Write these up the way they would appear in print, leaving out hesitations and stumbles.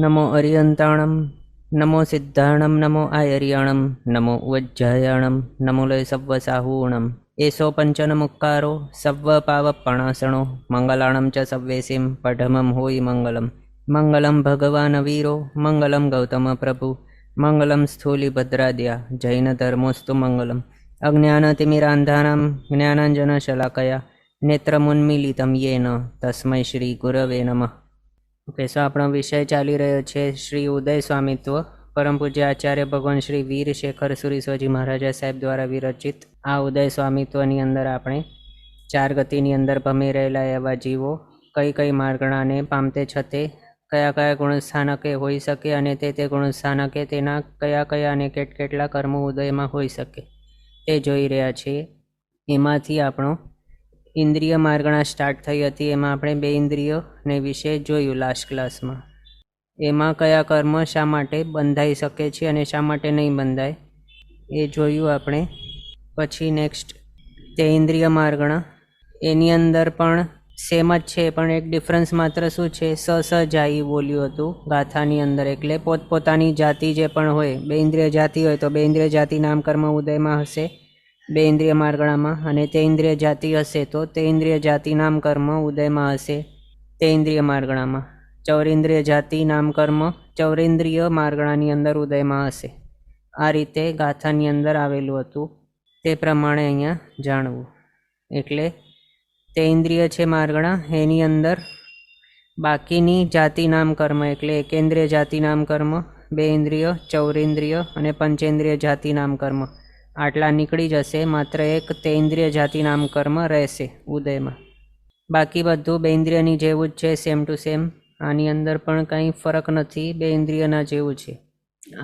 નમો અરિયંતાણમ, નમો સિદ્ધાણમ, નમો આયર્યાણમ, નમો ઉજ્જયાણમ, નમો લય સવ્વ સાહૂણમ. એસો પંચન મુક્કારો સવ્વ પાવપણાસણો મંગલાણમ ચ સવ્વેસીમ પઢમમ હોય મંગલમ. મંગલમ ભગવાન વીરો મંગલમ ગૌતમ પ્રભુ મંગલમ સ્થૂલિભદ્રાદ્યા જૈન ધર્મોસ્તુ મંગલમ. અજ્ઞાનતિમિરાંધાનાં જ્ઞાનાંજનશલાકયા નેત્રમુન્મીલિતમ યેન તસ્મૈ શ્રી ગુરવે નમઃ. ઓકે, સો આપણો વિષય ચાલી રહ્યો છે શ્રી ઉદય સ્વામિત્વ. પરમ પૂજ્ય આચાર્ય ભગવાન શ્રી વીર શેખર સુરીશ્વરજી મહારાજા સાહેબ દ્વારા વિરચિત આ ઉદય સ્વામિત્વની અંદર આપણે 4 ગતિની અંદર ભમી રહેલા એવા જીવો કઈ કઈ માર્ગણાને પામતે છતે કયા કયા ગુણસ્થાનકે હોઈ શકે અને તે ગુણસ્થાનકે તેના કયા કયા અને કેટલા કર્મો ઉદયમાં હોઈ શકે તે જોઈ રહ્યા છીએ. એમાંથી આપણો ઇન્દ્રિય માર્ગણા સ્ટાર્ટ થઈ હતી. એમાં આપણે 2 ઇન્દ્રિયોને વિશે જોયું લાસ્ટ ક્લાસમાં. એમાં કયા કર્મ શા માટે બંધાઈ શકે છે અને શા માટે નહીં બંધાય એ જોયું આપણે. પછી નેક્સ્ટ તે ઇન્દ્રિય માર્ગણા એની અંદર પણ સેમ જ છે, પણ એક ડિફરન્સ માત્ર શું છે, સજાઈ બોલ્યું હતું ગાથાની અંદર. એટલે પોતપોતાની જાતિ જે પણ હોય, 2 ઇન્દ્રિય જાતિ હોય તો 2 ઇન્દ્રિય જાતિ નામકર્મ ઉદયમાં હશે 2 ઇન્દ્રિય માર્ગણામાં, અને તે ઇન્દ્રિય જાતિ હશે તો તે ઇન્દ્રિય જાતિ નામકર્મ ઉદયમાં હશે તે ઇન્દ્રિય માર્ગણામાં. ચૌરેન્દ્રિય જાતિ નામકર્મ ચૌરેન્દ્રિય માર્ગણાની અંદર ઉદયમાં હશે. આ રીતે ગાથાની અંદર આવેલું હતું, તે પ્રમાણે અહીંયા જાણવું. એટલે તે ઇન્દ્રિય છે માર્ગણા, એની અંદર બાકીની જાતિ નામકર્મ એટલે એકેન્દ્રિય જાતિ નામકર્મ, 2 ઇન્દ્રિય, ચૌરેન્દ્રિય અને પંચેન્દ્રિય જાતિ નામકર્મ આટલા નીકળી જશે. માત્ર એક તે ઇન્દ્રિય જાતિ નામકર્મ રહેશે ઉદયમાં. બાકી બધું 2 ઇન્દ્રિયની જેવું જ છે, સેમ ટુ સેમ. આની અંદર પણ કંઈ ફરક નથી, 2 ઇન્દ્રિયના જેવું છે.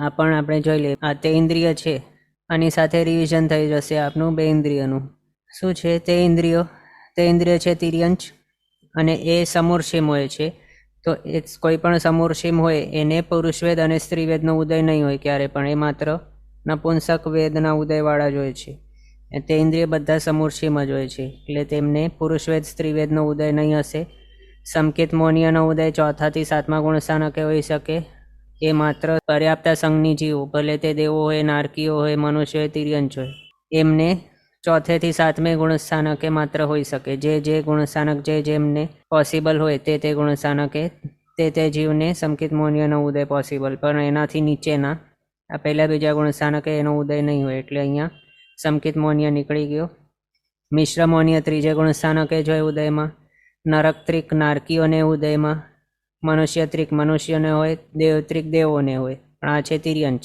આ પણ આપણે જોઈ લઈએ. આ તે ઇન્દ્રિય છે, આની સાથે રિવિઝન થઈ જશે આપનું 2 ઇન્દ્રિયનું. શું છે તે ઇન્દ્રિયો? તે ઇન્દ્રિય છે તિર્યંચ, અને એ સમૂર્ષિમ હોય છે. તો એ કોઈ પણ સમૂર્ષિમ હોય એને પુરુષવેદ અને સ્ત્રીવેદનો ઉદય નહીં હોય ક્યારે પણ, એ માત્ર નપુંસક વેદના ઉદયવાળા જ હોય છે. તે ઇન્દ્રિય બધા સમૂર્ષિમ જ હોય છે, એટલે તેમને પુરુષવેદ સ્ત્રીવેદનો ઉદય નહીં હશે. સંકેત મૌન્યનો ઉદય 4 થી 7મા ગુણસ્થાનકે હોઈ શકે. એ માત્ર પર્યાપ્ત સંઘની જીવ, ભલે તે દેવો હોય, નારકીઓ હોય, મનુષ્ય હોય, તિર્યંચ હોય, એમને 4 થી 7મે ગુણસ્થાનકે માત્ર હોઈ શકે. જે ગુણસ્થાનક જેમને પોસિબલ હોય તે ગુણસ્થાનકે તે જીવને સંકેત મૌન્યનો ઉદય પોસિબલ, પણ એનાથી નીચેના આ પહેલા બીજા ગુણસ્થાનકે એનો ઉદય નહીં હોય. એટલે અહીંયા સંકેત મૌન્ય નીકળી ગયો. મિશ્ર મૌન્ય 3જે ગુણસ્થાનકે જ હોય ઉદયમાં. નરકત્રિક નારકીઓને ઉદયમાં, મનુષ્યત્રિક મનુષ્યને હોય, દેવત્રિક દેવોને હોય, પણ આ છે તિર્યંચ.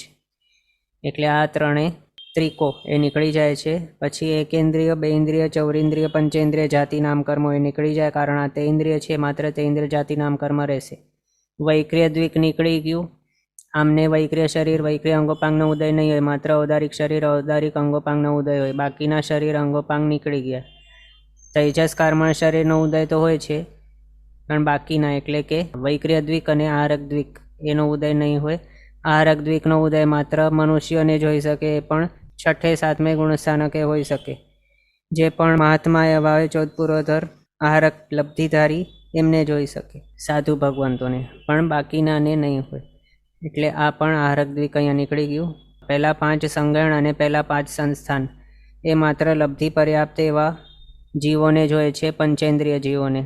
એટલે આ 3 ત્રિકો એ નીકળી જાય છે. પછી એકેન્દ્રિય, 2 ઇન્દ્રિય, ચૌરેન્દ્રિય, પંચેન્દ્રિય જાતિ નામકર્મો એ નીકળી જાય, કારણ આ તે ઇન્દ્રિય છે, માત્ર તે ઇન્દ્રિય જાતિ નામકર્મ રહેશે. વૈક્રિય દ્વિક નીકળી ગયું. આમને વૈક્રિય શરીર, વૈક્રિય અંગોપાંગનો ઉદય નહીં હોય, માત્ર ઔદારિક શરીર, ઔદારિક અંગોપાંગનો ઉદય હોય. બાકીના શરીર અંગોપાંગ નીકળી ગયા. તૈજસ કર્મણ શરીરનો ઉદય તો હોય છે, પણ બાકીના એટલે કે વૈક્રિય દ્વિક અને આહારક દ્વિક એનો ઉદય નહીં હોય. આહારક દ્વિકનો ઉદય માત્ર મનુષ્યોને જ હોઈ શકે, એ પણ 6 7મે ગુણસ્થાનકે હોઈ શકે. જે પણ મહાત્મા એવા હોય, 14 પૂર્વધર આહારક લબ્ધિધારી, એમને જોઈ શકે, સાધુ ભગવંતોને, પણ બાકીનાને નહીં હોય. એટલે આ પણ આહારક દ્વિક અહીંયા નીકળી ગયું. પહેલા 5 સંગણ અને પહેલા 5 સંસ્થાન એ માત્ર લબ્ધિ પર્યાપ્ત એવા જીવોને જ હોય છે, પંચેન્દ્રિય જીવોને.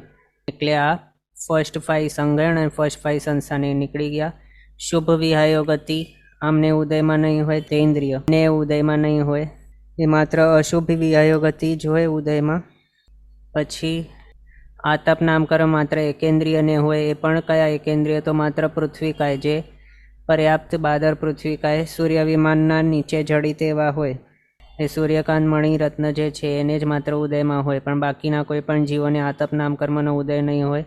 એટલે આ ફર્સ્ટ 5 સંગણ અને ફર્સ્ટ 5 સંસ્થાન એ નીકળી ગયા. શુભ વિહાયો ગતિ આમને ઉદયમાં નહીં હોય, તે ઇન્દ્રિય ને ઉદયમાં નહીં હોય, એ માત્ર અશુભ વિહાયો ગતિ જ હોય ઉદયમાં. પછી આતપ નામકર્મ માત્ર એકેન્દ્રિયને હોય, એ પણ કયા એકેન્દ્રિય? તો માત્ર પૃથ્વીકાય, જે પર્યાપ્ત બાદર પૃથ્વીકાય સૂર્ય વિમાનના નીચે જડિત એવા હોય, એ સૂર્યકાંત મણિરત્ન જે છે એને જ માત્ર ઉદયમાં હોય, પણ બાકીના કોઈ પણ જીવોને આતપ નામકર્મનો ઉદય નહીં હોય.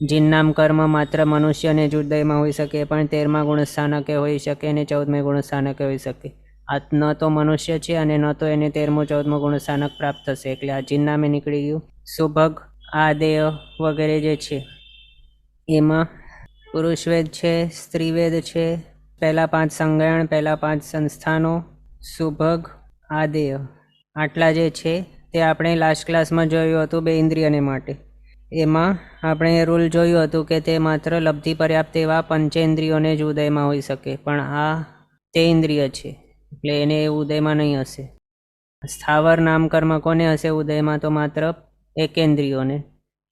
જીન નામકર્મ માત્ર મનુષ્યને જ ઉદયમાં હોઈ શકે, પણ 13મા ગુણસ્થાનકે હોઈ શકે અને 14મે ગુણસ્થાનકે હોઈ શકે. આ ન તો મનુષ્ય છે અને ન તો એને 13મું 14મું ગુણસ્થાનક પ્રાપ્ત થશે, એટલે આ જીન નામે નીકળી ગયું. સુભગ, આદેય વગેરે જે છે એમાં પુરુષવેદ છે, સ્ત્રીવેદ છે, પહેલા 5 સંગણ, પહેલા 5 સંસ્થાનો, સુભગ, આદેય, આટલા જે છે તે આપણે લાસ્ટ ક્લાસમાં જોયું હતું 2 ઇન્દ્રિયને માટે. એમાં આપણે રૂલ જોયું હતું કે તે માત્ર લબ્ધિ પર્યાપ્ત એવા પંચેન્દ્રિયોને જ ઉદયમાં હોઈ શકે, પણ આ તે ઇન્દ્રિય છે એટલે એને એ ઉદયમાં નહીં હશે. સ્થાવર નામકર્મ કોને હશે ઉદયમાં? તો માત્ર એકેન્દ્રિયોને,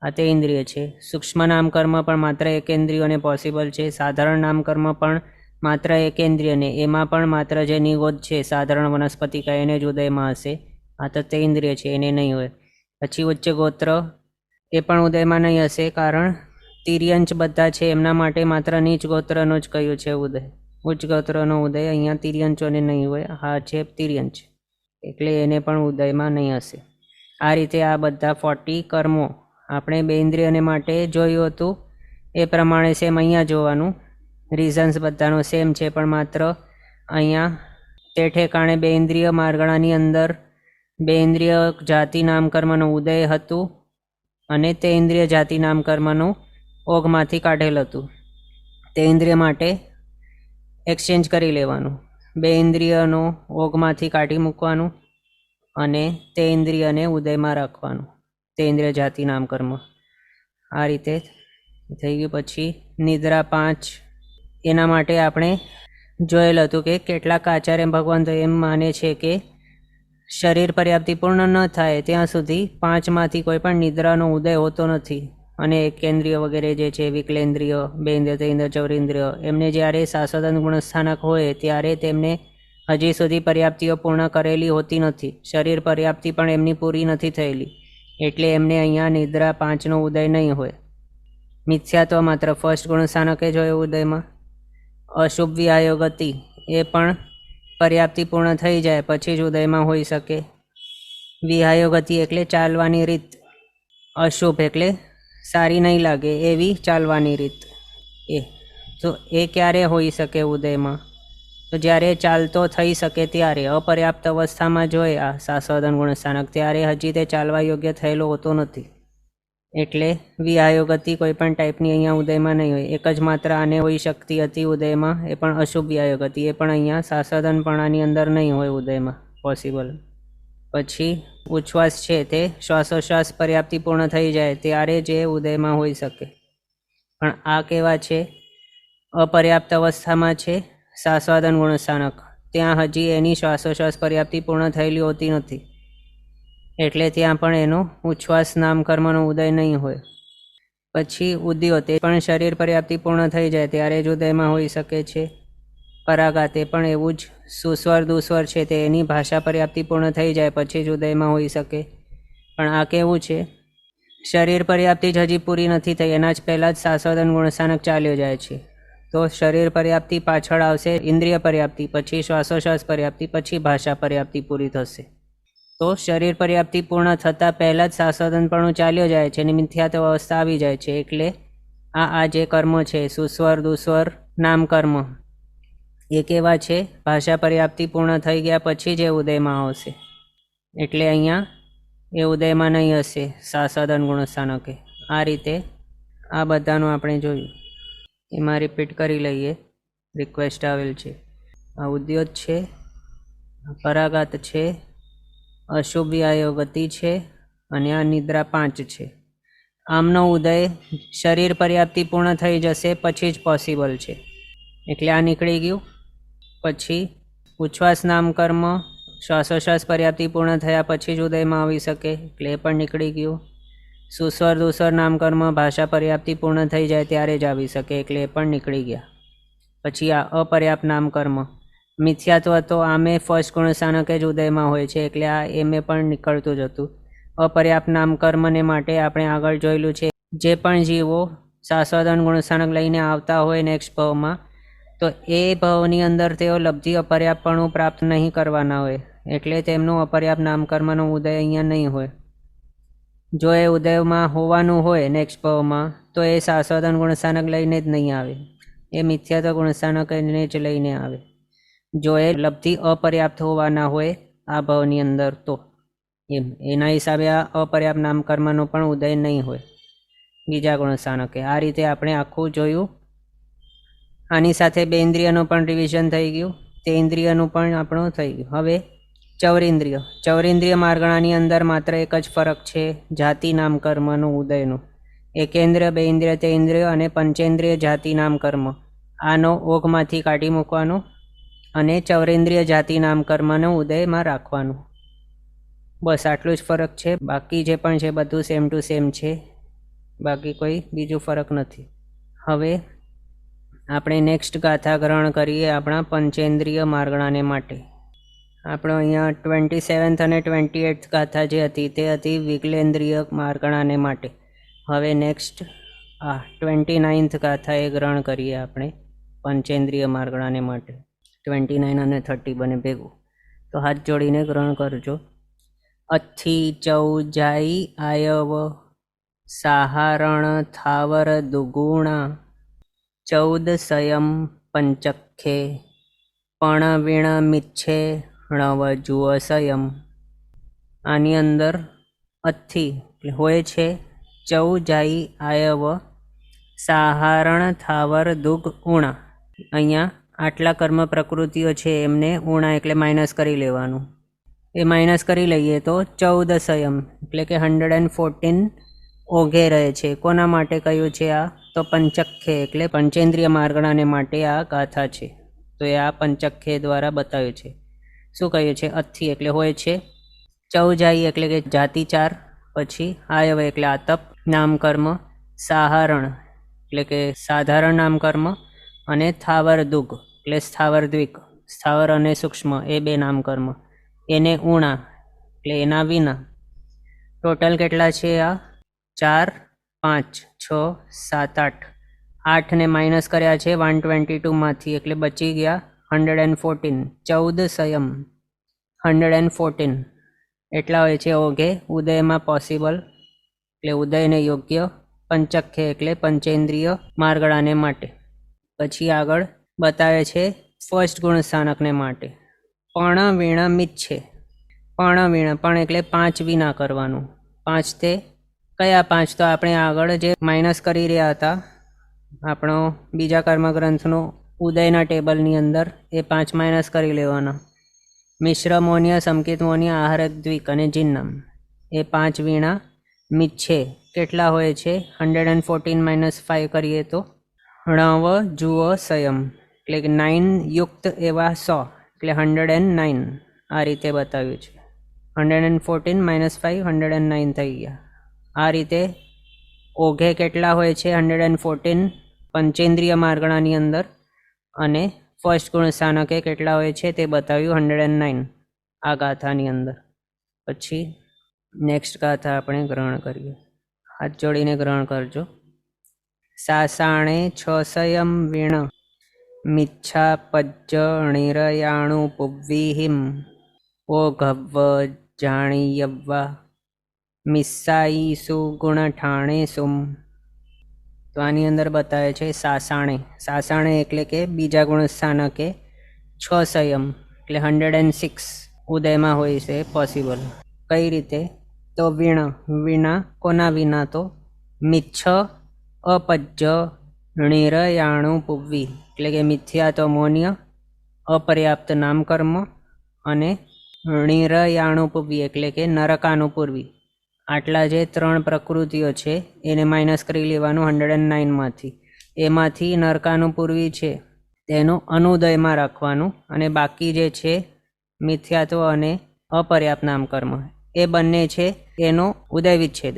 આ તે ઇન્દ્રિય છે. સૂક્ષ્મ નામકર્મ પણ માત્ર એકેન્દ્રિયોને પોસિબલ છે. સાધારણ નામકર્મ પણ માત્ર એકેન્દ્રિયને, એમાં પણ માત્ર જે નિગોદ છે સાધારણ વનસ્પતિકા એને જ ઉદયમાં હશે. આ તો તે ઇન્દ્રિય છે, એને નહીં હોય. પછી ઉચ્ચ ગોત્ર એ પણ ઉદયમાં નહીં હશે, કારણ તિર્યંચ બધા છે એમના માટે માત્ર નીચ ગોત્રનો જ કહ્યું છે ઉદય. ઉચ્ચ ગોત્રનો ઉદય અહીંયા તિર્યંચોને નહીં હોય, હા છે તિર્યંચ, એટલે એને પણ ઉદયમાં નહીં હશે. આ રીતે આ બધા 40 કર્મો આપણે બે ઇન્દ્રિયને માટે જોયું હતું એ પ્રમાણે સેમ અહીંયા જોવાનું. રીઝન્સ બધાનો સેમ છે, પણ માત્ર અહીંયા તે ઠેકાણે બે ઇન્દ્રિય માર્ગણાની અંદર બે ઇન્દ્રિય જાતિ નામકર્મનું ઉદય હતું અને તે ઇન્દ્રિય જાતિ નામકર્મનું ઓઘમાંથી કાઢેલ હતું. તે ઇન્દ્રિય માટે એક્સચેન્જ કરી લેવાનું, બે ઇન્દ્રિયનો ઓઘમાંથી કાઢી મૂકવાનું અને તે ઇન્દ્રિયને ઉદયમાં રાખવાનું, તે ઇન્દ્રિય જાતિ નામકર્મ. આ રીતે થઈ ગયું. પછી નિદ્રા 5, એના માટે આપણે જોયેલ હતું કે કેટલાક આચાર્ય ભગવાન તો એમ માને છે કે શરીર પર્યાપ્તિ પૂર્ણ ન થાય ત્યાં સુધી 5માંથી કોઈ પણ નિદ્રાનો ઉદય હોતો નથી. અને એકેન્દ્રિય વગેરે જે છે, વિકલેન્દ્રિય, બેન્દ્રિય, તેન્દ્રિય, ચૌરેન્દ્રિય, એમને જ્યારે શાશ્વત ગુણસ્થાનક હોય ત્યારે તેમને હજી સુધી પર્યાપ્તિઓ પૂર્ણ કરેલી હોતી નથી. શરીર પર્યાપ્તિ પણ એમની પૂરી નથી થયેલી, એટલે એમને અહીંયા નિદ્રા 5નો ઉદય નહીં હોય. મિથ્યાત્વ માત્ર ફર્સ્ટ ગુણસ્થાનકે જ હોય ઉદયમાં. અશુભ વિહાયો ગતિ એ પણ પર્યાપ્તિ પૂર્ણ થઈ જાય પછી જ ઉદયમાં હોઈ શકે. વિહાયો ગતિ એટલે ચાલવાની રીત, અશુભ એટલે સારી નહીં લાગે એવી ચાલવાની રીત. તો એ ક્યારે હોઈ શકે ઉદયમાં? તો જ્યારે ચાલતો થઈ શકે ત્યારે. અપર્યાપ્ત અવસ્થામાં જોઈએ આ શાશ્વત ગુણસ્થાનક, ત્યારે હજી તે ચાલવા યોગ્ય થયેલો હોતો નથી, એટલે વિહાયો ગતિ કોઈ પણ ટાઈપની અહીંયા ઉદયમાં નહીં હોય. એક જ માત્ર આને હોઈ શકતી હતી ઉદયમાં, એ પણ અશુભ વિહાયો ગતિ, એ પણ અહીંયા શાશ્વતપણાની અંદર નહીં હોય ઉદયમાં પોસિબલ. પછી ઉચ્છ્વાસ છે તે શ્વાસોશ્વાસ પર્યાપ્તિ પૂર્ણ થઈ જાય ત્યારે જે ઉદયમાં હોઈ શકે, પણ આ કેવા છે? અપર્યાપ્ત અવસ્થામાં છે શાશ્વત ગુણસ્થાનક, ત્યાં હજી એની શ્વાસોશ્વાસ પર્યાપ્તિ પૂર્ણ થયેલી હોતી નથી, એટલે ત્યાં પણ એનો ઉચ્છ્વાસ નામકર્મનો ઉદય નહીં હોય. પછી ઉદ્યો, તે પણ શરીર પર્યાપ્તિ પૂર્ણ થઈ જાય ત્યારે જ ઉદયમાં હોઈ શકે છે. પરાગા, તે પણ એવું જ. સુસ્વર દુસ્વર છે તે એની ભાષા પર્યાપ્તિ પૂર્ણ થઈ જાય પછી જ ઉદયમાં હોઈ શકે, પણ આ કેવું છે? શરીર પર્યાપ્તિ જ હજી પૂરી નથી થઈ, એના જ પહેલાં જ શાશ્વત ગુણસ્થાનક ચાલ્યો જાય છે. તો શરીર પર્યાપ્તિ પાછળ આવશે ઇન્દ્રિય પર્યાપ્તિ, પછી શ્વાસોશ્વાસ પર્યાપ્તિ, પછી ભાષા પર્યાપ્તિ પૂરી થશે. તો શરીર પર્યાપ્તિ પૂર્ણ થતાં પહેલાં જ શાશ્વતપણું ચાલ્યો જાય છે અને મિથ્યાત્વ અવસ્થા આવી જાય છે. એટલે આ જે કર્મો છે સુસ્વર દુસ્વર નામકર્મ એ કેવા છે? ભાષા પર્યાપ્તિ પૂર્ણ થઈ ગયા પછી જે ઉદયમાં આવશે, એટલે અહીંયા એ ઉદયમાં નહીં હશે શાશ્વત ગુણસ્થાનકે. આ રીતે આ બધાનું આપણે જોયું. એમાં રિપીટ કરી લઈએ, રિક્વેસ્ટ આવેલ છે. આ ઉદ્યોત છે, પરાગાત છે, અશુભ વિહાયો ગતિ છે અને આ નિદ્રા 5 છે. આમનો ઉદય શરીર પર્યાપ્તિ પૂર્ણ થઈ જશે પછી જ પોસિબલ છે, એટલે આ નીકળી ગયું. પછી ઉચ્છ્વાસ નામકર્મ શ્વાસોશ્વાસ પર્યાપ્તિ પૂર્ણ થયા પછી જ ઉદયમાં આવી શકે, એટલે એ પણ નીકળી ગયું. સુસ્વર દુસ્વર નામકર્મ ભાષા પર્યાપ્તિ પૂર્ણ થઈ જાય ત્યારે જ આવી શકે, એટલે એ પણ નીકળી ગયા. પછી આ અપર્યાપ્ત નામકર્મ, મિથ્યાત્વ તો આમે ફર્સ્ટ ગુણસ્થાનકે જ ઉદયમાં હોય છે, એટલે આ એમે પણ નીકળતું જ હતું. અપર્યાપ્ત નામકર્મને માટે આપણે આગળ જોયેલું છે, જે પણ જીવો શાશ્વત ગુણસ્થાનક લઈને આવતા હોય નેક્સ્ટ ભાવમાં, તો એ ભાવની અંદર તેઓ લબ્ધિ અપર્યાપ્તપણું પ્રાપ્ત નહીં કરવાના હોય, એટલે તેમનું અપર્યાપ્ત નામકર્મનો ઉદય અહીંયા નહીં હોય. જો એ ઉદયમાં હોવાનું હોય નેક્સ્ટ ભાવમાં, તો એ શાશ્વત ગુણસ્થાનક લઈને જ નહીં આવે, એ મિથ્યાત્વ ગુણસ્થાનકને જ લઈને આવે. જો એ લબ્ધિ અપર્યાપ્ત હોવાના હોય આ ભાવની અંદર, તો એના હિસાબે આ અપર્યાપ્ત નામકર્મનો પણ ઉદય નહીં હોય બીજા ગુણસ્થાનકે. આ રીતે આપણે આખું જોયું. આની સાથે બે ઇન્દ્રિયનું પણ રિવિઝન થઈ ગયું, તે ઇન્દ્રિયનું પણ આપણું થઈ ગયું. હવે ચૌરેન્દ્રિય માર્ગણાની અંદર માત્ર એક જ ફરક છે જાતિ નામકર્મનું ઉદયનું. એકેન્દ્રિય, બે ઇન્દ્રિય, તે ઇન્દ્રિય અને પંચેન્દ્રિય જાતિ નામ કર્મ આનો ઓઘમાંથી કાઢી મૂકવાનું અને ચૌરેન્દ્રિય જાતિ નામ કર્મનો ઉદયમાં રાખવાનું. બસ આટલું જ ફરક છે. બાકી જે પણ છે બધું સેમ ટુ સેમ છે, બાકી કોઈ બીજું ફરક નથી. હવે આપણે નેક્સ્ટ ગાથા ગ્રહણ કરીએ આપણા પંચેન્દ્રિય માર્ગણાને માટે. આપણો અહીંયા 27th અને 28th ગાથા જે હતી તે હતી વિકલેન્દ્રિય માર્ગણાને માટે. હવે નેક્સ્ટ 29th ગાથા એ ગ્રહણ કરીએ આપણે પંચેન્દ્રિય માર્ગણાને માટે. 29 અને 30 બને ભેગું. તો હાથ જોડીને ગ્રહણ કરજો. અથિ ચૌ જાઈ આયવ સાહારણ થાવર દુગુણા 14 સંયમ પંચખ્યે પણ વીણ મિચ્છે ણવ જુઓ સંયમ. આની અંદર અથિ હોય છે ચૌ જાઈ આયવ સાહારણ થાવર દુગ ઉણા. અહીંયા આટલા કર્મ પ્રકૃતિઓ છે એમને ઉણા એટલે માઇનસ કરી લેવાનું. એ માઇનસ કરી લઈએ તો 14 સંયમ એટલે કે 114 ઓઘે રહે છે. કોના માટે કહ્યું છે આ? તો પંચખ્યે એટલે પંચેન્દ્રિય માર્ગણાને માટે આ ગાથા છે. તો એ આ પંચખ્યે દ્વારા બતાવ્યું છે. શું કહ્યું છે? અથિ એટલે હોય છે, ચૌજાઈ એટલે કે જાતિ 4, પછી આયવ એટલે આતપ નામકર્મ, સાહારણ એટલે કે સાધારણ નામકર્મ, અને થાવર દુગ એટલે સ્થાવર દ્વિક, સ્થાવર અને સૂક્ષ્મ એ 2 નામકર્મ, એને ઉણા એટલે એના વિના. ટોટલ કેટલા છે આ? 4, 5, 6, 7, 8. 8ને માઇનસ કર્યા છે 122માંથી એટલે બચી ગયા 114. 14 સંયમ 114 એટલા હોય છે ઓઘે ઉદયમાં પોસિબલ, એટલે ઉદયને યોગ્ય પંચખ્યે એટલે પંચેન્દ્રિય માર્ગણાને માટે. પછી આગળ બતાવે છે ફર્સ્ટ ગુણ સ્થાનકને માટે. પણ વીણ મિચ્છે. પણ વીણ, પણ એટલે 5 વિના કરવાનું. 5 તે કયા 5? તો આપણે આગળ જે માઇનસ કરી રહ્યા હતા આપણો બીજા કર્મગ્રંથનો ઉદયના ટેબલની અંદર એ 5 માઇનસ કરી લેવાના. મિશ્ર મોન્ય, સંકિત મોન્ય, આહારક દ્વિક અને જિન્નમ એ 5 વીણા મિચ્છે કેટલા હોય છે? 114 - 5 કરીએ તો ણવ જુઓ સંયમ એટલે કે 9 યુક્ત એવા 100 એટલે 109. આ રીતે બતાવ્યું છે. 114 - 5 109 થઈ ગયા. આ રીતે ઓઘે કેટલા હોય છે? 114 પંચેન્દ્રિય માર્ગણાની અંદર, અને ફર્સ્ટ ગુણ સ્થાનકે કેટલા હોય છે તે બતાવ્યું 109 આ ગાથાની અંદર. પછી નેક્સ્ટ ગાથા આપણે ગ્રહણ કરીએ. હાથ જોડીને ગ્રહણ કરજો. સાસાણે 6 સંયમ વીણ મિચ્છા પજ્જ નિરયાણુ પુવ્વીહિમ ઓઘવ્વ જાણીયવ્વા મિસ્સાઈસુ ગુણઠાણેસુમ. તો આની અંદર બતાવે છે સાસાણે. સાસાણે એટલે કે બીજા ગુણ સ્થાનકે 6 સંયમ એટલે 106 ઉદયમાં હોય છે પોસિબલ. કઈ રીતે? તો વીણ, વિના કોના વિના? તો મિચ્છ અપજ્જ નિરયાણુ પુવ્વી એટલે કે મિથ્યા તો મોન્ય, અપર્યાપ્ત નામકર્મ, અને નિરયાણુ પુવ્વી એટલે કે નરકાનુપૂર્વી. આટલા જે 3 પ્રકૃતિઓ છે એને માઇનસ કરી લેવાનું 109માંથી. એમાંથી નરકાનુપૂર્વી છે તેનું અનુદયમાં રાખવાનું, અને બાકી જે છે મિથ્યાત્વ અને અપર્યાપ્ત નામકર્મ એ બંને છે એનો ઉદય વિચ્છેદ.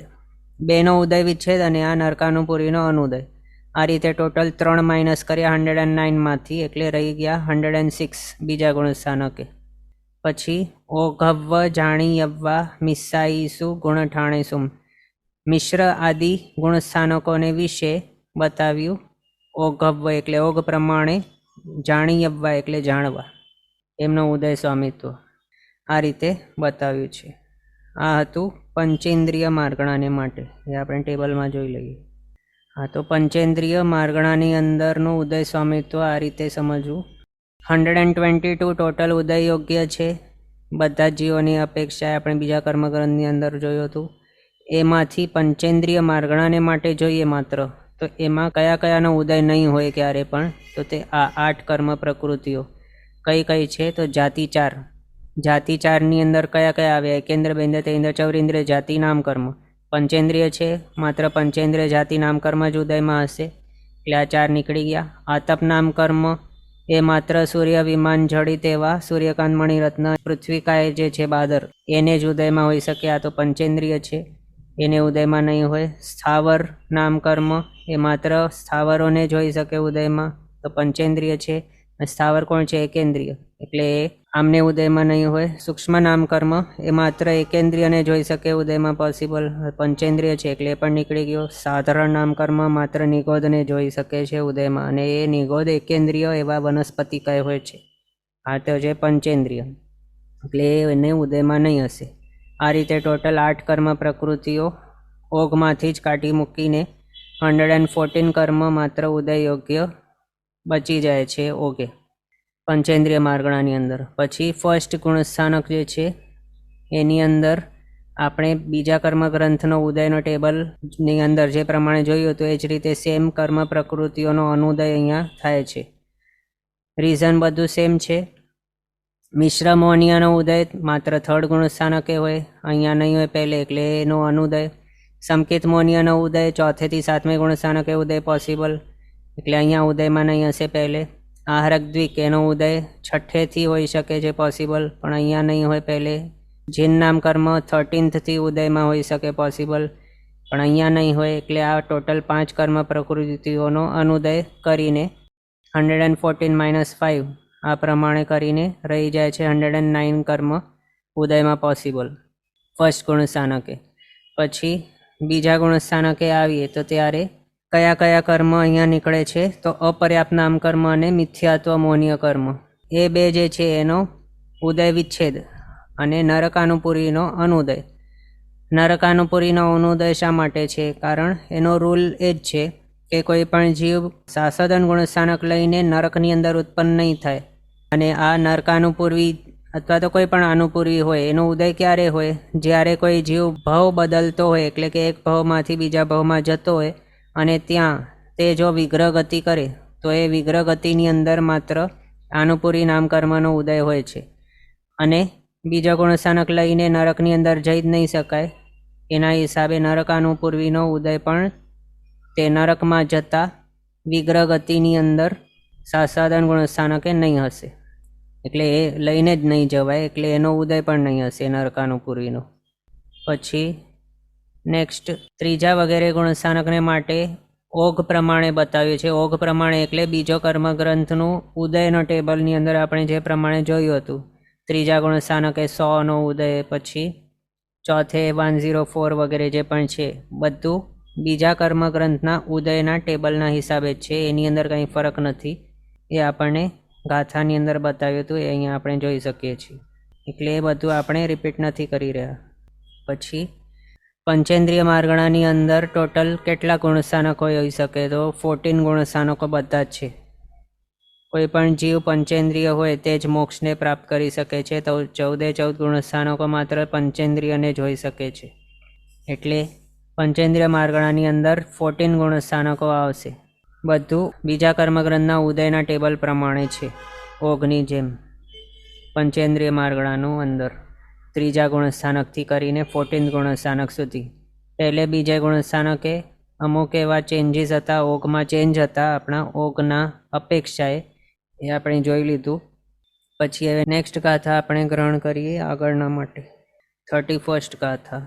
2નો ઉદય વિચ્છેદ અને આ નરકાનુપૂર્વીનો અનુદય. આ રીતે ટોટલ 3 માઇનસ કર્યા 109માંથી એટલે રહી ગયા 106 બીજા ગુણ સ્થાનકે. પછી ઓઘવ્વ જાણીયવ્વા મિસ્સાઈસુ ગુણઠાણેસુમ. મિશ્ર આદિ ગુણસ્થાનકોને વિશે બતાવ્યું. ઓઘવ્વ એટલે ઓઘ પ્રમાણે, જાણીયવ્વા એટલે જાણવા, એમનો ઉદય સ્વામિત્વ. આ રીતે બતાવ્યું છે. આ હતું પંચેન્દ્રિય માર્ગણાને માટે. એ આપણે ટેબલમાં જોઈ લઈએ. હા, તો પંચેન્દ્રિય માર્ગણાની અંદરનું ઉદય સ્વામિત્વ આ રીતે સમજવું. 122 ટોટલ ઉદય યોગ્ય છે બધા જ જીવોની અપેક્ષાએ. આપણે બીજા કર્મગ્રંથની અંદર જોયું હતું. એમાંથી પંચેન્દ્રિય માર્ગણાને માટે જોઈએ માત્ર, તો એમાં કયા કયાનો ઉદય નહીં હોય ક્યારે પણ? તો તે આ 8 કર્મ પ્રકૃતિઓ કઈ કઈ છે? તો જાતિ 4. જાતિ 4ની અંદર કયા કયા આવ્યા? એકેન્દ્ર, બેન્દ્ર, તેન્દ્ર, ચૌરેન્દ્ર જાતિ નામકર્મ. પંચેન્દ્રિય છે, માત્ર પંચેન્દ્રિય જાતિ નામ કર્મ જ ઉદયમાં હશે, એટલે આ 4 નીકળી ગયા. આતપ નામ કર્મ એ માત્ર સૂર્ય, વિમાન, જડિત એવા સૂર્યકાંત, મણિરત્ન, પૃથ્વીકાય જે છે બાદર, એને જ ઉદયમાં હોઈ શકે. આ તો પંચેન્દ્રિય છે, એને ઉદયમાં નહીં હોય. સ્થાવર નામ કર્મ એ માત્ર સ્થાવરોને જ હોઈ શકે ઉદયમાં, તો પંચેન્દ્રિય છે. સ્થાવર કોણ છે? એકેન્દ્રિય, એટલે એ આમને ઉદયમાં નહીં હોય. સૂક્ષ્મ નામ કર્મ એ માત્ર એકેન્દ્રિયને જ હોઈ શકે ઉદયમાં પોસિબલ, પંચેન્દ્રિય છે એટલે એ પણ નીકળી ગયો. સાધારણ નામ કર્મ માત્ર નિગોદને જ હોઈ શકે છે ઉદયમાં, અને એ નિગોદ એકેન્દ્રિય એવા વનસ્પતિ કઈ હોય છે. આ તો છે પંચેન્દ્રિય, એટલે એને ઉદયમાં નહીં હશે. આ રીતે ટોટલ 8 કર્મ પ્રકૃતિઓ ઓઘમાંથી જ કાઢી મૂકીને 114 કર્મ માત્ર ઉદય યોગ્ય બચી જાય છે ઓગે પંચેન્દ્રિય માર્ગણાની અંદર. પછી ફર્સ્ટ ગુણસ્થાનક જે છે એની અંદર આપણે બીજા કર્મ ગ્રંથનો ઉદયનો ટેબલની અંદર જે પ્રમાણે જોયું હતું એ જ રીતે સેમ કર્મ પ્રકૃતિઓનો અનુદય અહીંયા થાય છે. રીઝન બધું સેમ છે. મિશ્ર મોનિયાનો ઉદય માત્ર થર્ડ ગુણસ્થાનકે હોય, અહીંયા નહીં હોય પહેલે, એટલે એનો અનુદય. સંકેત મોનિયાનો ઉદય ચોથેથી 7મે ગુણસ્થાનકે ઉદય પોસિબલ, એટલે અહીંયા ઉદયમાં નહીં હશે પહેલે. આહારક દ્વિક એનો ઉદય 6થેથી હોઈ શકે છે પોસિબલ, પણ અહીંયા નહીં હોય પહેલે. જીન નામ કર્મ 13થથી ઉદયમાં હોઈ શકે પોસિબલ, પણ અહીંયા નહીં હોય. એટલે આ ટોટલ 5 કર્મ પ્રકૃતિઓનો અનુદય કરીને 114 - 5 આ પ્રમાણે કરીને રહી જાય છે 109 કર્મ ઉદયમાં પોસિબલ ફર્સ્ટ ગુણસ્થાનકે. પછી બીજા ગુણસ્થાનકે આવીએ તો ત્યારે કયા કયા કર્મ અહીંયા નીકળે છે? તો અપર્યાપ્ત નામ કર્મ અને મિથ્યાત્વ મોનીય કર્મ, એ બે જે છે એનો ઉદય વિચ્છેદ, અને નરકાનુપુરીનો અનુદય. નરકાનુપુરીનો અનુદય શા માટે છે? કારણ એનો રૂલ એ જ છે કે કોઈ પણ જીવ સાસદન ગુણસ્થાનક લઈને નરકની અંદર ઉત્પન્ન નહીં થાય. અને આ નરકાનુપૂર્વી અથવા તો કોઈ પણ અનુપૂર્વી હોય એનો ઉદય ક્યારે હોય? જ્યારે કોઈ જીવ ભાવ બદલતો હોય, એટલે કે એક ભાવમાંથી બીજા ભાવમાં જતો હોય અને ત્યાં તે જો વિગ્રહ ગતિ કરે તો એ વિગ્રહ ગતિની અંદર માત્ર અનુપૂરી નામ કર્મનો ઉદય હોય છે. અને બીજા ગુણસ્થાનક લઈને નરકની અંદર જઈ જ નહીં શકાય, એના હિસાબે નરકાનુપૂર્વીનો ઉદય પણ તે નરકમાં જતા વિગ્રહ ગતિની અંદર સાસાદન ગુણસ્થાનકે નહીં હશે, એટલે એ લઈને જ નહીં જવાય, એટલે એનો ઉદય પણ નહીં હશે નરકાનુપૂર્વીનો. પછી નેક્સ્ટ ત્રીજા વગેરે ગુણસ્થાનકને માટે ઓઘ પ્રમાણે બતાવ્યું છે. ઓઘ પ્રમાણે એટલે બીજો કર્મગ્રંથનું ઉદયનો ટેબલની અંદર આપણે જે પ્રમાણે જોયું હતું, ત્રીજા ગુણસ્થાનકે 100નો ઉદય, પછી ચોથે 104 વગેરે જે પણ છે બધું બીજા કર્મગ્રંથના ઉદયના ટેબલના હિસાબે જ છે, એની અંદર કંઈ ફરક નથી. એ આપણને ગાથાની અંદર બતાવ્યું હતું, એ અહીંયા આપણે જોઈ શકીએ છીએ, એટલે એ બધું આપણે રિપીટ નથી કરી રહ્યા. પછી પંચેન્દ્રિય માર્ગણાની અંદર ટોટલ કેટલા ગુણસ્થાનકો હોઈ શકે? તો 14 ગુણસ્થાનકો બધા જ છે. કોઈ પણ જીવ પંચેન્દ્રિય હોય તે જ મોક્ષને પ્રાપ્ત કરી શકે છે, તો 14 ગુણસ્થાનકો માત્ર પંચેન્દ્રિયને જ હોઈ શકે છે. એટલે પંચેન્દ્રિય માર્ગણાની અંદર 14 ગુણસ્થાનકો આવશે. બધું બીજા કર્મગ્રંથના ઉદયના ટેબલ પ્રમાણે છે, ઓઘની જેમ. પંચેન્દ્રિય માર્ગણાનું અંદર ત્રીજા ગુણસ્થાનકથી કરીને 14 ગુણસ્થાનક સુધી. પહેલે બીજા ગુણસ્થાનકે અમુક એવા ચેન્જીસ હતા, ઓઘમાં ચેન્જ હતા આપણા ઓઘના અપેક્ષાએ, એ આપણે જોઈ લીધું. પછી હવે નેક્સ્ટ ગાથા આપણે ગ્રહણ કરીએ આગળના માટે. 31st ગાથા.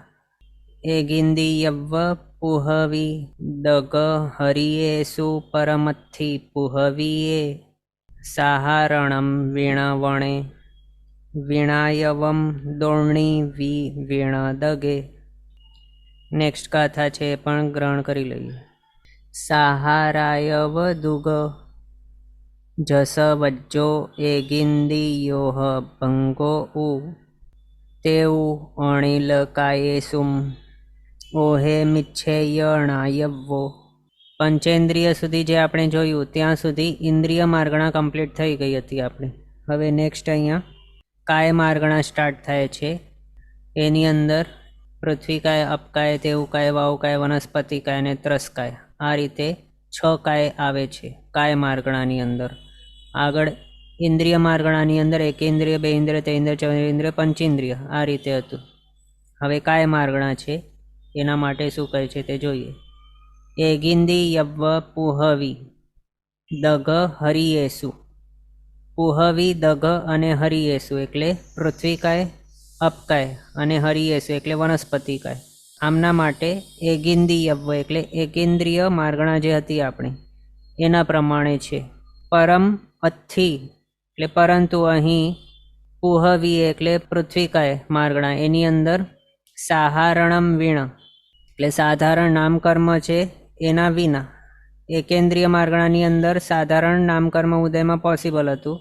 એ ગિંદી યવ્વ પુહવી દગ હરિયેસુ પરમથિ પુહવીએ સાહારણમ વીણવણે વીણાયવમ દોર્ણી વીણદગે. નેક્સ્ટ ગાથા છે એ પણ ગ્રહણ કરી લઈએ. સાહારાયવ દુગ જસ વજ્જો એ ગિંદી યોહ ભંગો ઉ તેવું અણિલ કાયેસુમ ઓહે મિચ્છેયણાયવો. પંચેન્દ્રિય સુધી જે આપણે જોયું ત્યાં સુધી ઇન્દ્રિય માર્ગણા કમ્પ્લીટ થઈ ગઈ હતી આપણી. હવે નેક્સ્ટ અહીંયા કાય માર્ગણા સ્ટાર્ટ થાય છે. એની અંદર પૃથ્વીકાય, અપકાય, તેવુકાય, વાવુકાય, વનસ્પતિકાય અને ત્રસકાય, આ રીતે 6 કાય આવે છે કાય માર્ગણાની અંદર. આગળ ઇન્દ્રિય માર્ગણાની અંદર એકેન્દ્રિય, 2 ઇન્દ્રિય, 3 ઇન્દ્રિય, 4 ઇન્દ્રિય, પંચેન્દ્રિય, આ રીતે હતું. હવે કાય માર્ગણા છે એના માટે શું કહે છે તે જોઈએ. એગિંદી યવ્વ પુહવી દગ હરિયેસુ. પુહવી દગ અને હરિયેસુ એટલે પૃથ્વીકાય, અપકાય અને હરિયેસુ એટલે વનસ્પતિકાય. આમના માટે એગિંદી યવ્વ એટલે એકેન્દ્રિય માર્ગણા જે હતી આપણી એના પ્રમાણે છે. પરમ અથિ એટલે પરંતુ અહીં પુહવી એટલે પૃથ્વીકાય માર્ગણા એની અંદર સાહારણમ વીણ એટલે સાધારણ નામકર્મ છે એના વિના. એકેન્દ્રિય માર્ગણાની અંદર સાધારણ નામકર્મ ઉદયમાં પોસિબલ હતું,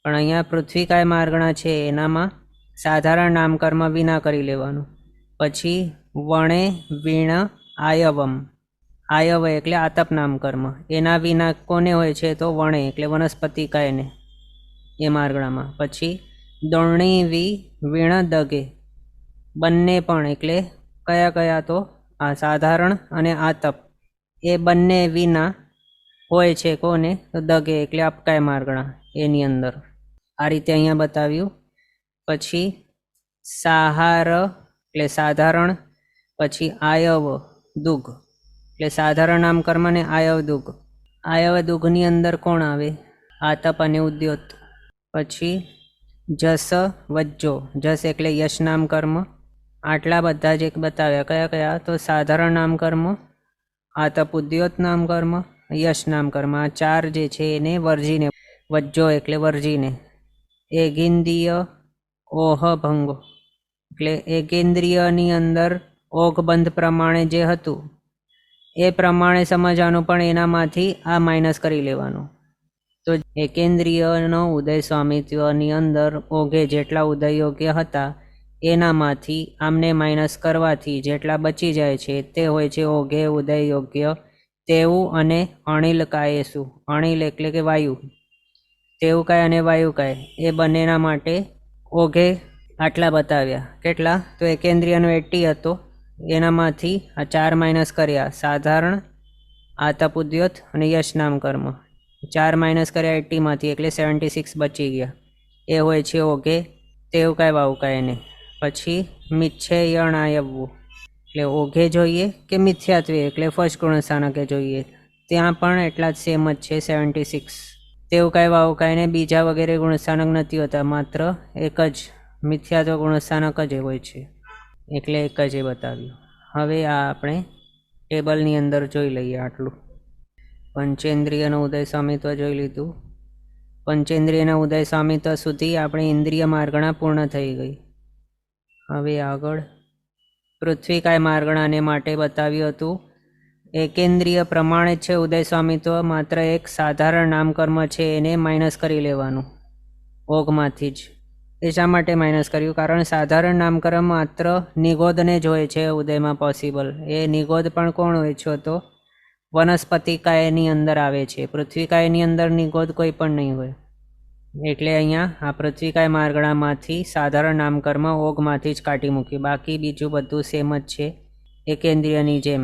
પણ અહીંયા પૃથ્વીકાય માર્ગણા છે એનામાં સાધારણ નામકર્મ વિના કરી લેવાનું. પછી વણે વીણ આયવમ, આયવ એટલે આતપ નામકર્મ એના વિના કોને હોય છે તો વણે એટલે વનસ્પતિકાયને એ માર્ગણામાં. પછી દોણી વી વીણ દગે બંને પણ એટલે કયા કયા તો આ સાધારણ અને આતપ એ બંને વિના હોય છે કોને તો દગે એટલે અપકાય માર્ગણા એની અંદર. આ રીતે અહીંયા બતાવ્યું. પછી સાહાર એટલે સાધારણ, પછી આયવ દુગ એટલે સાધારણ નામકર્મ ને આયવ દુગ. આયવ દુગની અંદર કોણ આવે આતપ અને ઉદ્યોત. પછી જસ વજ્જો, જસ એટલે યશ નામકર્મ. આટલા બધા જ એક બતાવ્યા કયા કયા તો સાધારણ નામકર્મ, આતપ ઉદ્યોત નામકર્મ, યશ નામકર્મ. આ ચાર જે છે એને વર્જીને, વજ્જો એટલે વર્જીને. એગિંદ્રિય ઓહ ભંગો એટલે એકેન્દ્રિયની અંદર ઓઘબંધ પ્રમાણે જે હતું એ પ્રમાણે સમજવાનું, પણ એનામાંથી આ માઇનસ કરી લેવાનું. તો એકેન્દ્રિયનો ઉદય સ્વામિત્વની અંદર ઓઘે જેટલા ઉદય યોગ્ય હતા એનામાંથી આમને માઇનસ કરવાથી જેટલા બચી જાય છે તે હોય છે ઓઘે ઉદય યોગ્ય તેવું અને અણિલ કાયેસુ. અણિલ એટલે કે વાયુ, તેવું કાય અને વાયુકાય એ બંનેના માટે ઓઘે આટલા બતાવ્યા. કેટલા તો એકેન્દ્રિયનો 80 હતો એનામાંથી આ 4 માઇનસ કર્યા, સાધારણ, આતપ ઉદ્યોત અને યશ નામકર્મ. 4 માઇનસ કર્યા 80માંથી એટલે 76 બચી ગયા. એ હોય છે ઓઘે તેવું કાય વાવુકાયને. પછી મિચ્છેયણાયવવું એટલે ઓઘે જોઈએ કે મિથ્યાત્વે એટલે ફર્સ્ટ ગુણસ્થાનકે જોઈએ, ત્યાં પણ એટલા જ સેમ જ છે 76. તેવું કાંઈ વાવુકાયને બીજા વગેરે ગુણસ્થાનક નથી હોતા, માત્ર એક જ મિથ્યાત્વ ગુણસ્થાનક જ હોય છે, એટલે એક જ એ બતાવ્યું. હવે આ આપણે ટેબલની અંદર જોઈ લઈએ. આટલું પંચેન્દ્રિયનો ઉદય સ્વામિત્વ જોઈ લીધું. પંચેન્દ્રિયના ઉદય સ્વામિત્વ સુધી આપણી ઇન્દ્રિય માર્ગણા પૂર્ણ થઈ ગઈ. હવે આગળ પૃથ્વીકાય માર્ગણાને માટે બતાવ્યું હતું. એકેન્દ્રિય પ્રમાણે છે ઉદય સ્વામિત્વ, માત્ર એક સાધારણ નામકર્મ છે એને માઇનસ કરી લેવાનું ઓઘમાંથી જ. એ શા માટે માઇનસ કર્યું? કારણ સાધારણ નામકર્મ માત્ર નિગોદને જ હોય છે ઉદયમાં પોસિબલ. એ નિગોદ પણ કોણ હોય છે તો વનસ્પતિકાયની અંદર આવે છે, પૃથ્વીકાયની અંદર નિગોદ કોઈ પણ નહીં હોય. એટલે અહીંયા આ પૃથ્વીકાય માર્ગણામાંથી સાધારણ નામકર્મ ઓઘમાંથી જ કાઢી મૂક્યું. બાકી બીજું બધું સેમ જ છે એકેન્દ્રિયની જેમ,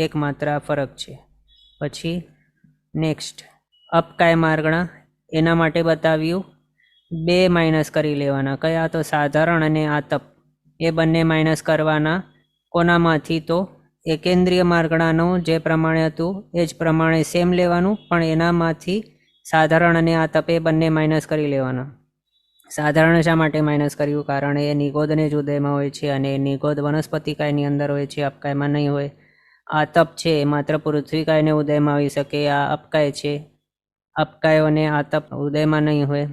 એકમાત્ર ફરક છે. પછી નેક્સ્ટ અપકાય માર્ગણા, એના માટે બતાવ્યું 2 માઇનસ કરી લેવાના. કયા તો સાધારણ અને આતપ, એ બંને માઇનસ કરવાના. કોનામાંથી તો એકેન્દ્રિય માર્ગણાનું જે પ્રમાણે હતું એ જ પ્રમાણે સેમ લેવાનું, પણ એનામાંથી સાધારણ અને આતપ એ બંને માઇનસ કરી લેવાના. સાધારણ શા માટે માઇનસ કર્યું? કારણ એ નિગોદને જ ઉદયમાં હોય છે અને નિગોદ વનસ્પતિકાયની અંદર હોય છે, અપકાયમાં નહીં હોય. આતપ છે માત્ર પૃથ્વીકાયને ઉદયમાં આવી શકે, આ અપકાય છે, અપકાય અને આતપ ઉદયમાં નહીં હોય,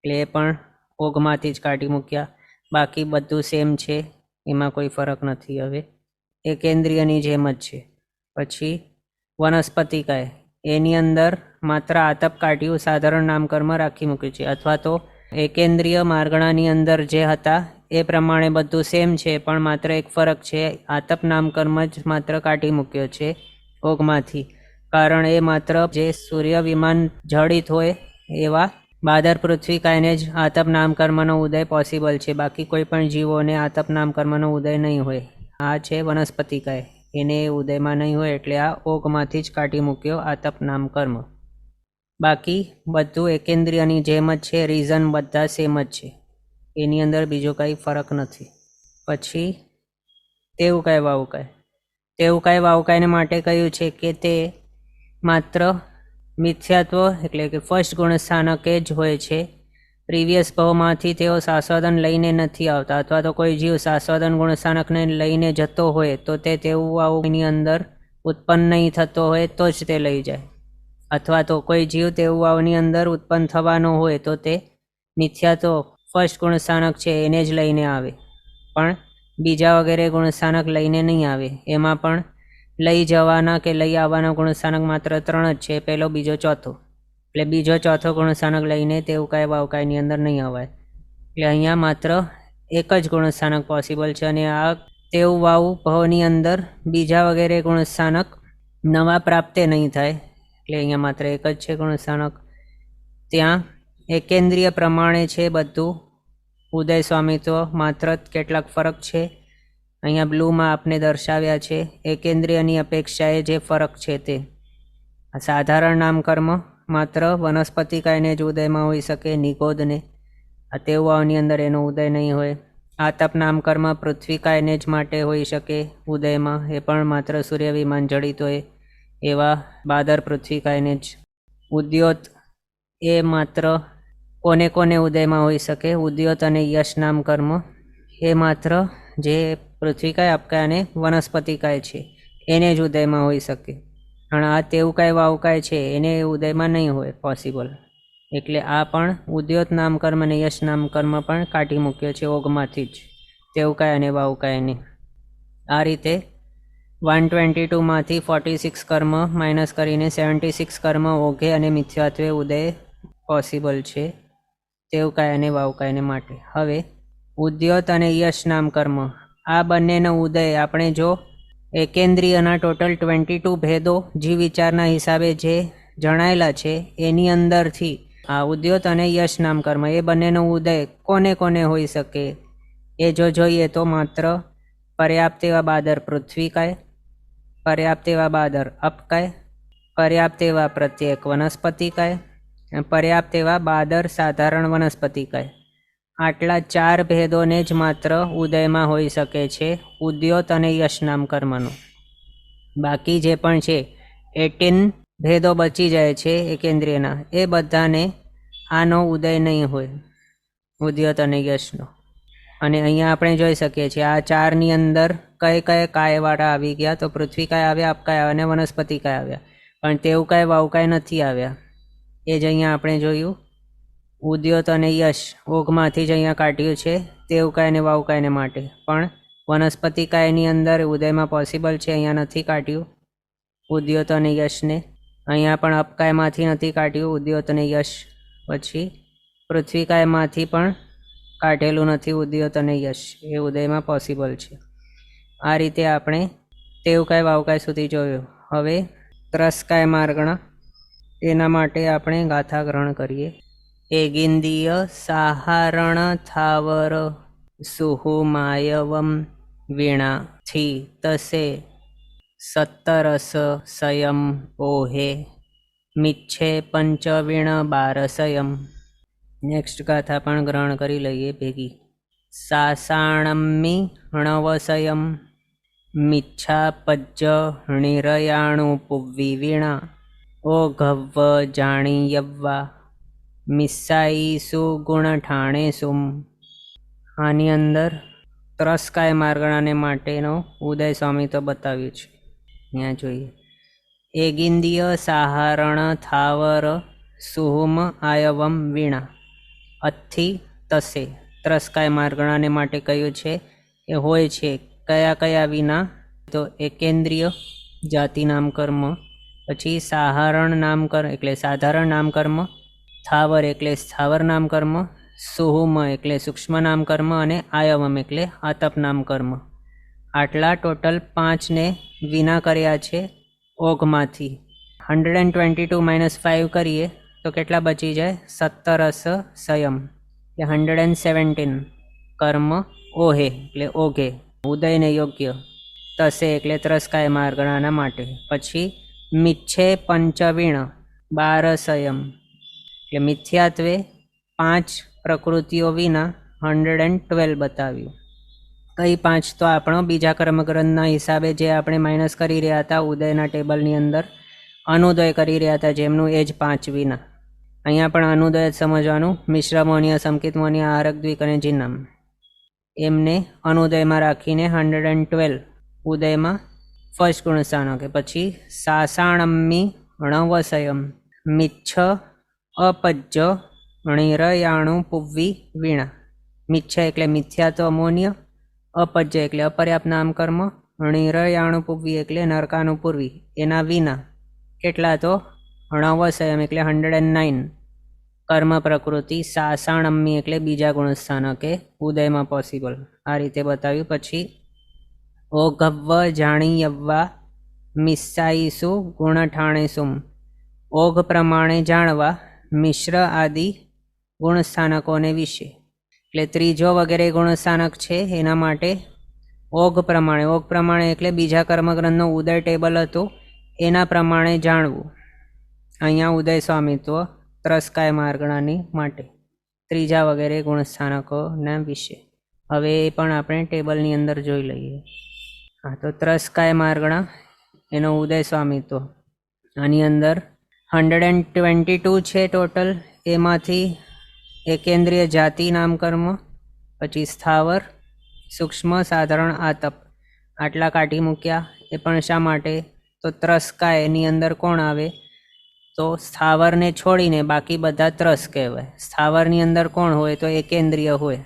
એટલે એ પણ ઓઘમાંથી જ કાઢી મૂક્યા. બાકી બધું સેમ છે, એમાં કોઈ ફરક નથી. હવે એકેન્દ્રિયની જેમ જ છે. પછી વનસ્પતિકાય, એની અંદર માત્ર આતપ કાઢ્યું, સાધારણ નામકર્મ રાખી મૂક્યું છે. અથવા તો એકેન્દ્રિય માર્ગણાની અંદર જે હતા એ પ્રમાણે બધું સેમ છે, પણ માત્ર એક ફરક છે, આતપ નામકર્મ જ માત્ર કાઢી મૂક્યો છે ઓઘમાંથી. કારણ એ માત્ર જે સૂર્ય વિમાન જડિત હોય એવા બાદર પૃથ્વીકાયને જ આતપ નામકર્મનો ઉદય પોસિબલ છે. બાકી કોઈ પણ જીવોને આતપ નામકર્મનો ઉદય નહીં હોય. આ છે વનસ્પતિકાય, એને ઉદયમાં નહીં હોય, એટલે આ ઓઘમાંથી જ કાઢી મૂક્યો આતપ નામકર્મ. બાકી બધું એકેન્દ્રિયની જેમ જ છે, રીઝન બધા સેમ જ છે, એની અંદર બીજો કંઈ ફરક નથી. પછી તેવું કહેવા ઉકાય. તેવું કહેવા ઉકાયને માટે કહ્યું છે કે તે માત્ર મિથ્યાત્વ એટલે કે ફર્સ્ટ ગુણસ્થાનક જ હોય છે. પ્રીવિયસ ભાવમાંથી તેઓ શાસ્વદન લઈને નથી આવતા, અથવા તો કોઈ જીવ શાસ્વદન ગુણસ્થાનકને લઈને જતો હોય તો તે તેવું વાવની અંદર ઉત્પન્ન નહીં થતો હોય તો જ તે લઈ જાય, અથવા તો કોઈ જીવ તેવું વાવની અંદર ઉત્પન્ન થવાનો હોય તો તે મિથ્યાત્વ ફર્સ્ટ ગુણસ્થાનક છે એને જ લઈને આવે, પણ બીજા વગેરે ગુણસ્થાનક લઈને નહીં આવે. એમાં પણ લઈ જવાના કે લઈ આવવાના ગુણસ્થાનક માત્ર 3 જ છે, પહેલો, બીજો, ચોથો. એટલે બીજો ચોથો ગુણસ્થાનક લઈને તે ઉકાય વાવકાયની અંદર નહીં અવાય. એટલે અહીંયા માત્ર એક જ ગુણસ્થાનક પોસિબલ છે, અને આ તેવું વાવ ભાવની અંદર બીજા વગેરે ગુણસ્થાનક નવા પ્રાપ્તે નહીં થાય. એટલે અહીંયા માત્ર એક જ છે ગુણસ્થાનક. ત્યાં એકેન્દ્રિય પ્રમાણે છે બધું. ઉદય સ્વામિત્વ માત્ર કેટલાક ફરક છે અહીંયા બ્લુમાં આપને દર્શાવ્યા છે. એકેન્દ્રિયની અપેક્ષાએ જે ફરક છે તે સાધારણ નામકર્મ માત્ર વનસ્પતિકાયને જ ઉદયમાં હોઈ શકે, નિગોદને. આ તેવું વાવની અંદર એનો ઉદય નહીં હોય. આતપ નામકર્મ પૃથ્વીકાયને જ માટે હોઈ શકે ઉદયમાં, એ પણ માત્ર સૂર્ય વિમાન જડિત હોય એવા બાદર પૃથ્વીકાયને જ. ઉદ્યોત એ માત્ર કોને કોને ઉદયમાં હોઈ શકે, ઉદ્યોત અને યશ નામકર્મ એ માત્ર જે પૃથ્વીકાય, આપકાય અને વનસ્પતિકાય છે એને જ ઉદયમાં હોઈ શકે. પણ આ તેવું કાંઈ વાવકાય છે એને ઉદયમાં નહીં હોય પોસિબલ. એટલે આ પણ ઉદ્યોત નામકર્મ અને યશ નામકર્મ પણ કાઢી મૂક્યો છે ઓગમાંથી જ, તેવું કાંઈ અને વાવકાયને. આ રીતે 122માંથી 46 કર્મ માઇનસ કરીને 76 કર્મ ઓઘે અને મિથ્યાત્વે ઉદય પોસિબલ છે તેવું કાંઈ અને વાવકાયને માટે. હવે ઉદ્યોત અને યશ નામકર્મ આ બંનેનો ઉદય આપણે જો એકેન્દ્રિયના ટોટલ 22 ભેદો જીવ વિચારના હિસાબે જે જણાયેલા છે એની અંદરથી આ ઉદ્યોત અને યશ નામકર્મ એ બંનેનો ઉદય કોને કોને હોઈ શકે એ જો જોઈએ તો માત્ર પર્યાપ્ત એવા બાદર પૃથ્વીકાય, પર્યાપ્ત એવા બાદર અપકાય, પર્યાપ્ત એવા પ્રત્યેક વનસ્પતિકાય, પર્યાપ્ત એવા બાદર સાધારણ વનસ્પતિકાય. આટલા 4 ભેદોને જ માત્ર ઉદયમાં હોઈ શકે છે ઉદ્યોત અને યશ નામકર્મનો. બાકી જે પણ છે 18 ભેદો બચી જાય છે એકેન્દ્રિયના, એ બધાને આનો ઉદય નહીં હોય ઉદ્યોત અને યશનો. અને અહીંયા આપણે જોઈ શકીએ છીએ આ 4ની અંદર કઈ કઈ કાયવાળા આવી ગયા, તો પૃથ્વીકાય આવ્યા, અપકાય આવ્યા અને વનસ્પતિકાય આવ્યા, પણ તેવું કાંઈ વાવકાય નથી આવ્યા. એ જ અહીંયા આપણે જોયું ઉદ્યોત અને યશ ઓઘમાંથી જ અહીંયા કાઢ્યું છે તેવું કાંઈને વાવકાયને માટે, પણ વનસ્પતિકાયની અંદર ઉદયમાં પોસિબલ છે, અહીંયા નથી કાઢ્યું ઉદ્યોત અને યશને. અહીંયા પણ અપકાયમાંથી નથી કાઢ્યું ઉદ્યોત અને યશ. પછી પૃથ્વીકાયમાંથી પણ કાઢેલું નથી ઉદ્યોત અને યશ, એ ઉદયમાં પોસિબલ છે. આ રીતે આપણે તેવું કાંઈ વાવકાય સુધી જોયું. હવે ત્રસ્કાય માર્ગણા એના માટે આપણે ગાથા ગ્રહણ કરીએ. એગિંદીય સાહારણ થાવર સુહુમાયવમ વીણાથી તસે સત્તરસ સયમ ઓહે મિચ્છે પંચવીણ બારસયમ. નેક્સ્ટ ગાથા પણ ગ્રહણ કરી લઈએ ભેગી. સાસાણમ્મી ણવસયમ મિચ્છા પજ્જ નિરયાણુ પુવ્વી વીણા ઓ ઘવ્વ જાણીયવ્વા મિસ્સાઈસુ ગુણ ઠાણેસુમ. આની અંદર ત્રસ્કાય માર્ગણાને માટેનો ઉદય સ્વામી તો બતાવ્યું છે. અહીંયા જોઈએ એગિંદીય સાહારણ થાવર સુહુમ આયવમ વીણા અથી તસે. ત્રસ્કાય માર્ગણાને માટે કહ્યું છે એ હોય છે કયા કયા વિના, તો એકેન્દ્રિય જાતિ નામકર્મ, પછી સાહારણ નામકર્મ એટલે સાધારણ નામકર્મ, થાવર એટલે સ્થાવર નામકર્મ, સુહુમ એટલે સૂક્ષ્મ નામકર્મ અને આયવમ એટલે આતપ નામકર્મ. આટલા ટોટલ 5ને વિના કર્યા છે ઓઘમાંથી. 122 - 5 કરીએ તો કેટલા બચી જાય? 17 સંયમ એ 117 કર્મ ઓહે એટલે ઓઘે ઉદયને યોગ્ય, તસે એટલે ત્રસ્કાય માર્ગણાના માટે. પછી મિચ્છે પંચવીણ 12 સંયમ એટલે મિથ્યાત્વે 5 પ્રકૃતિઓ વિના 112 બતાવ્યું. કઈ 5 તો આપણો બીજા કર્મગ્રંથના હિસાબે જે આપણે માઇનસ કરી રહ્યા હતા ઉદયના ટેબલની અંદર અનુદય કરી રહ્યા હતા જેમનું એ જ 5 વિના. અહીંયા પણ અનુદય જ સમજવાનું. મિશ્ર મોનિય, સંકિત મોનિય, આરક દ્વિક અને જિન્નમ એમને અનુદયમાં રાખીને 112 ઉદયમાં ફર્સ્ટ ગુણસ્થાનક. પછી સાસાણમ્મી ણવસયમ મિચ્છ અપજ્જ ણિરયાણુ પુવ્વી વીણા. મિચ્છ એટલે મિથ્યા તો અમોન્ય, અપજ્જ એટલે અપર્યાપ્ત નામકર્મ, ણિરયાણુ પુવ્વી એટલે નરકાનું પૂર્વી એના વિના કેટલા તો ણવસયમ એટલે 109 કર્મ પ્રકૃતિ. સાસાણમ્મી એટલે બીજા ગુણસ્થાનકે ઉદયમાં પોસિબલ. આ રીતે બતાવ્યું. પછી ઓઘવ્વ જાણીયવ્વા મિસ્સાઈસુ ગુણઠાણેસુમ. ઓઘ પ્રમાણે જાણવા મિશ્ર આદિ ગુણસ્થાનકોને વિશે. એટલે ત્રીજો વગેરે ગુણસ્થાનક છે એના માટે ઓઘ પ્રમાણે. ઓઘ પ્રમાણે એટલે બીજા કર્મગ્રંથનો ઉદય ટેબલ હતું એના પ્રમાણે જાણવું. અહીંયા ઉદય સ્વામિત્વ ત્રસ્કાય માર્ગણાની માટે ત્રીજા વગેરે ગુણસ્થાનકોના વિશે. હવે એ પણ આપણે ટેબલની અંદર જોઈ લઈએ. હા, તો ત્રસ્કાય માર્ગણા એનો ઉદય સ્વામિત્વ આની અંદર 122 છે ટોટલ. એમાંથી એકેન્દ્રિય જાતિ નામકર્મ, પછી સ્થાવર, સૂક્ષ્મ, સાધારણ, આતપ આટલા કાઢી મૂક્યા. એ પણ શા માટે? તો ત્રસ્કાય એની અંદર કોણ આવે? તો સ્થાવરને છોડીને બાકી બધા ત્રસ કહેવાય. સ્થાવરની અંદર કોણ હોય? તો એકેન્દ્રિય હોય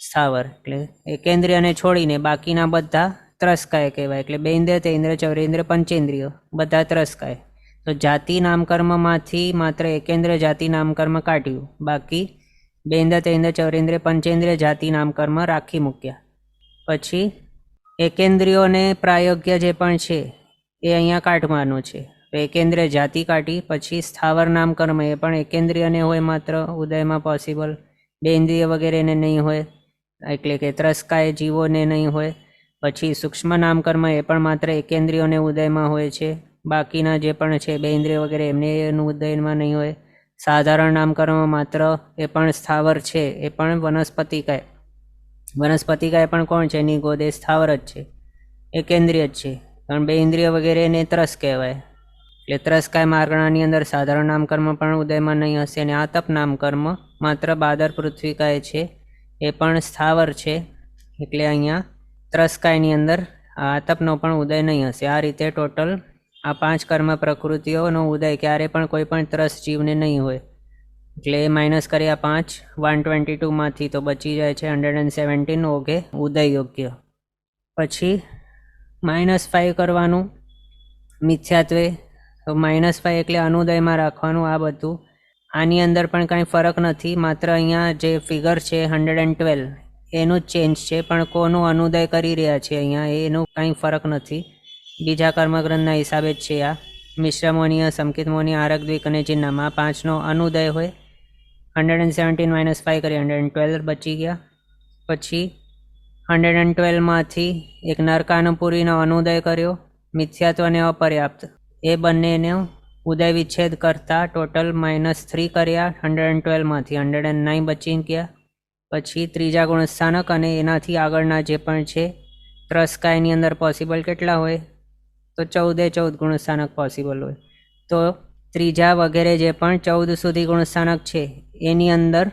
સ્થાવર. એટલે એકેન્દ્રિયને છોડીને બાકીના બધા ત્રસ્કાય કહેવાય. એટલે બેન્દ્રિય, તેન્દ્રિય, ચૌરેન્દ્રિય, પંચેન્દ્રિય બધા ત્રસ્કાય. તો જાતિ નામકર્મમાંથી માત્ર એકેન્દ્રિય જાતિ નામકર્મ કાઢ્યું, બાકી બેન્દ્ર, તેન્દ્ર, ચૌરેન્દ્રિય, પંચેન્દ્રિય જાતિ નામકર્મ રાખી મૂક્યા. પછી એકેન્દ્રિયોને પ્રાયોગ્ય જે પણ છે એ અહીંયા કાઢવાનું છે. તો એકેન્દ્રિય જાતિ કાઢી. પછી સ્થાવર નામકર્મ એ પણ એકેન્દ્રિયને હોય માત્ર ઉદયમાં પોસિબલ, બેન્દ્રિય વગેરેને નહીં હોય એટલે કે ત્રસ્કાય જીવોને નહીં હોય. પછી સૂક્ષ્મ નામકર્મ એ પણ માત્ર એકેન્દ્રિયોને ઉદયમાં હોય છે, બાકીના જે પણ છે બેન્દ્રિય વગેરે એમને એનું ઉદયમાં નહીં હોય. સાધારણ નામકર્મ માત્ર એ પણ સ્થાવર છે, એ પણ વનસ્પતિકાય. વનસ્પતિકાય પણ કોણ છે? નિગોદે સ્થાવર જ છે, એકેન્દ્રિય જ છે. કારણ બે ઇન્દ્રિય વગેરેને ત્રસ કહેવાય. એટલે ત્રસ્કાય માર્ગણાની અંદર સાધારણ નામકર્મ પણ ઉદયમાં નહીં હશે. અને આતપ નામકર્મ માત્ર બાદર પૃથ્વીકાય છે, એ પણ સ્થાવર છે. એટલે અહીંયા ત્રસ્કાયની અંદર આતપનો પણ ઉદય નહીં હશે. આ રીતે ટોટલ આ 5 કર્મ પ્રકૃતિઓનો ઉદય ક્યારે પણ કોઈ પણ ત્રસ જીવને નહીં હોય. એટલે એ માઇનસ કર્યા 5 122માંથી તો બચી જાય છે 117 ઓગે ઉદય યોગ્ય. પછી -5 કરવાનું મિથ્યાત્વે. તો -5 એટલે અનુદયમાં રાખવાનું. આ બધું આની અંદર પણ કાંઈ ફરક નથી, માત્ર અહીંયા જે ફિગર છે 112 એનું જ ચેન્જ છે, પણ કોનું અનુદય કરી રહ્યા છે અહીંયા એનું કાંઈ ફરક નથી. બીજા કર્મગ્રંથના હિસાબે જ છે. આ મિશ્ર મોનિય, સંકિત મોનિય, આરક દ્વિક અને જિન્નમ આ 5નો અનુદય હોય. 117 -5 કરી 112 બચી ગયા. પછી 112માંથી એક નરકાનુપુરીનો અનુદય કર્યો, મિથ્યાત્વ અને અપર્યાપ્ત એ બંનેનો ઉદય વિચ્છેદ કરતા ટોટલ -3 કર્યા. 112માંથી 109 બચી ગયા. પછી ત્રીજા ગુણસ્થાનક અને એનાથી આગળના જે પણ છે ત્રસ્કાયની અંદર પોસિબલ કેટલા હોય? તો 14 ગુણસ્થાનક પોસિબલ હોય. તો ત્રીજા વગેરે જે પણ 14 સુધી ગુણસ્થાનક છે એની અંદર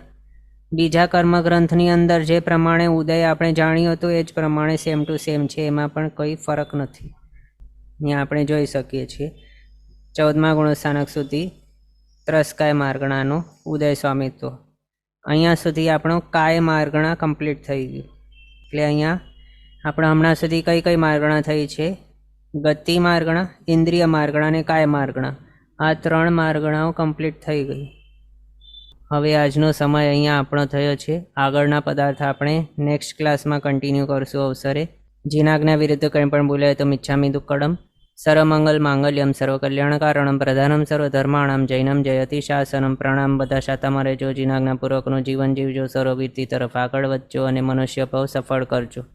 બીજા કર્મગ્રંથની અંદર જે પ્રમાણે ઉદય આપણે જાણ્યું હતું એ જ પ્રમાણે સેમ ટુ સેમ છે, એમાં પણ કોઈ ફરક નથી. અહીંયા આપણે જોઈ શકીએ છીએ 14મા ગુણસ્થાનક સુધી ત્રસ્કાય માર્ગણાનો ઉદય સ્વામિત્વ. અહીંયા સુધી આપણો કાય માર્ગણા કમ્પ્લીટ થઈ ગયું. એટલે અહીંયા આપણે હમણાં સુધી કઈ કઈ માર્ગણા થઈ છે? ગતિ માર્ગણા, ઇન્દ્રિય માર્ગણા અને કાય માર્ગણા. આ 3 માર્ગણાઓ કમ્પ્લીટ થઈ ગઈ. હવે આજનો સમય અહીંયા આપણો થયો છે. આગળના પદાર્થ આપણે નેક્સ્ટ ક્લાસમાં કન્ટિન્યુ કરશું અવસરે. જીનાજ્ઞા વિરુદ્ધ કંઈ પણ બોલાય તો મિચ્છામિ દુક્કડમ. સર્વમંગલ માંગલ્યમ સર્વકલ્યાણકારણમ પ્રધાનમ સર્વધર્માણામ જૈનમ જયતિ શાસનમ. પ્રણામ. બધા શાતામાં રહેજો, જીનાજ્ઞાપૂર્વકનું જીવન જીવજો, સર્વવીરતી તરફ આગળ વધજો અને મનુષ્ય ભાવ સફળ કરજો.